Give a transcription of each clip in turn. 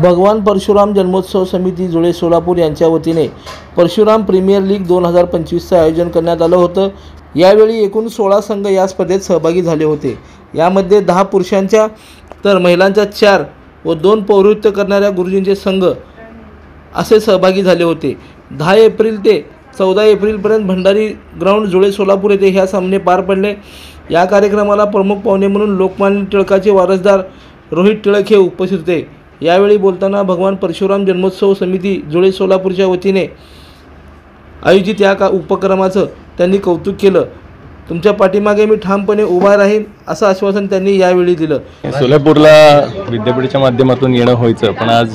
भगवान परशुराम जन्मोत्सव समिती जुळे सोलापूर यांच्या वतीने परशुराम प्रीमियर लीग 2025चं आयोजन करण्यात आलं होतं। यावेळी एकूण 16 संघ या स्पर्धेत सहभागी झाले होते। यामध्ये 10 पुरुषांच्या तर महिलांच्या 4 व 2 पौरोहित्य करणाऱ्या गुरुजींचे संघ असे सहभागी झाले होते। 10 एप्रिल ते 14 एप्रिलपर्यंत भंडारी ग्राउंड जुळे सोलापूर येथे ह्या सामने पार पडले। या कार्यक्रमाला प्रमुख पाहुणे म्हणून लोकमान्य टिळकाचे वारसदार रोहित टिळक हे उपस्थित होते। यावेळी बोलताना भगवान परशुराम जन्मोत्सव समिती जुळे सोलापूरच्या वतीने आयोजित या उपक्रमाचं त्यांनी कौतुक केलं। तुमच्या पाठीमागे मी ठामपणे उभा राहीन असं आश्वासन त्यांनी यावेळी दिलं। सोलापूरला विद्यापीठाच्या माध्यमातून येणं व्हायचं, पण आज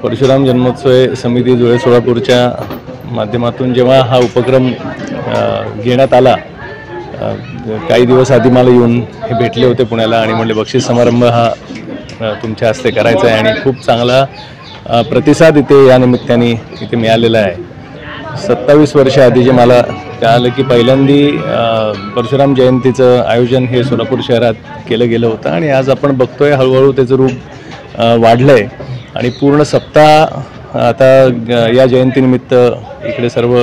परशुराम जन्मोत्सव समिती जुळे सोलापूरच्या माध्यमातून जेव्हा हा उपक्रम घेण्यात आला, काही दिवस आधी मला येऊन हे भेटले होते पुण्याला आणि म्हणले बक्षीस समारंभ हा तुमच्या हस्ते करायचा आहे आणि खूप चांगला प्रतिसाद इथे या निमित्ताने इथे मिळालेला आहे। 27 वर्ष आधी जे मला कळालं की पहिल्यांदा परशुराम जयंतीचं आयोजन हे सोलापूर शहरात केलं गेलं होतं आणि आज आपण बघतोय हळूहळू त्याचं रूप वाढलं आहे आणि पूर्ण सप्ताह आता या जयंतीनिमित्त इकडे सर्व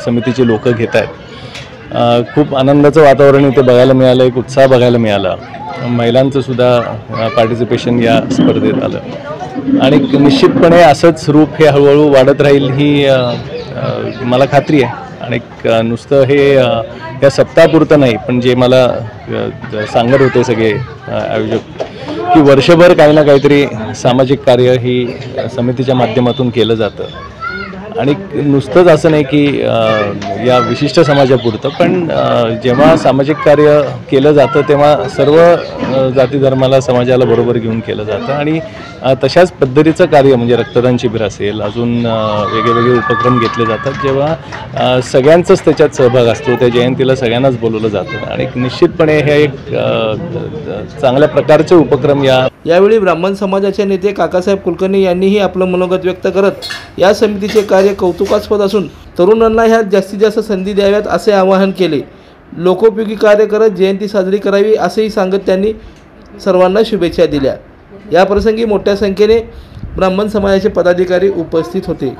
समितीचे लोक घेत आहेत। खूप आनंदाचं वातावरण इथे बघायला मिळालं, एक उत्साह बघायला मिळाला। महिलांचं सुद्धा पार्टिसिपेशन या स्पर्धेत आलं आणि निश्चितपणे असंच रूप हे हळूहळू वाढत राहील ही मला खात्री आहे। आणि नुसतं हे या सप्ताहापुरतं नाही, पण जे मला सांगत होते सगळे आयोजक की वर्षभर काही ना काहीतरी सामाजिक कार्य ही समितीच्या माध्यमातून केलं जातं आणि नुसतंच असं नाही की या विशिष्ट समाजापुरतं, पण जेव्हा सामाजिक कार्य केलं जातं तेव्हा सर्व जाती धर्माला समाजाला बरोबर घेऊन केलं जातं आणि तशाच पद्धतीचं कार्य म्हणजे रक्तदान शिबिर असेल, अजून वेगवेगळे उपक्रम घेतले जातात। जेव्हा सगळ्यांचाच त्याच्यात सहभाग असतो, त्या जयंतीला सगळ्यांनाच बोलवलं जातं आणि निश्चितपणे हे एक चांगल्या प्रकारचे उपक्रम यावेळी ब्राह्मण समाजाचे नेते काकासाहेब कुलकर्णी यांनीही आपलं मनोगत व्यक्त करत या समितीचे कार्य कौतुकास्पद असून तरुणांना ह्यात जास्तीत जास्त संधी द्याव्यात असे आवाहन केले। लोकोपयोगी कार्य करत जयंती साजरी करावी असेही सांगत त्यांनी सर्वांना शुभेच्छा दिल्या। या प्रसंगी मोठ्या संख्येने ब्राह्मण समाजाचे पदाधिकारी उपस्थित होते।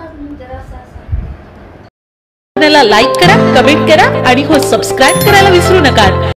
लाईक करा, कमेंट करा आणि सबस्क्राइब करायला विसरू नका।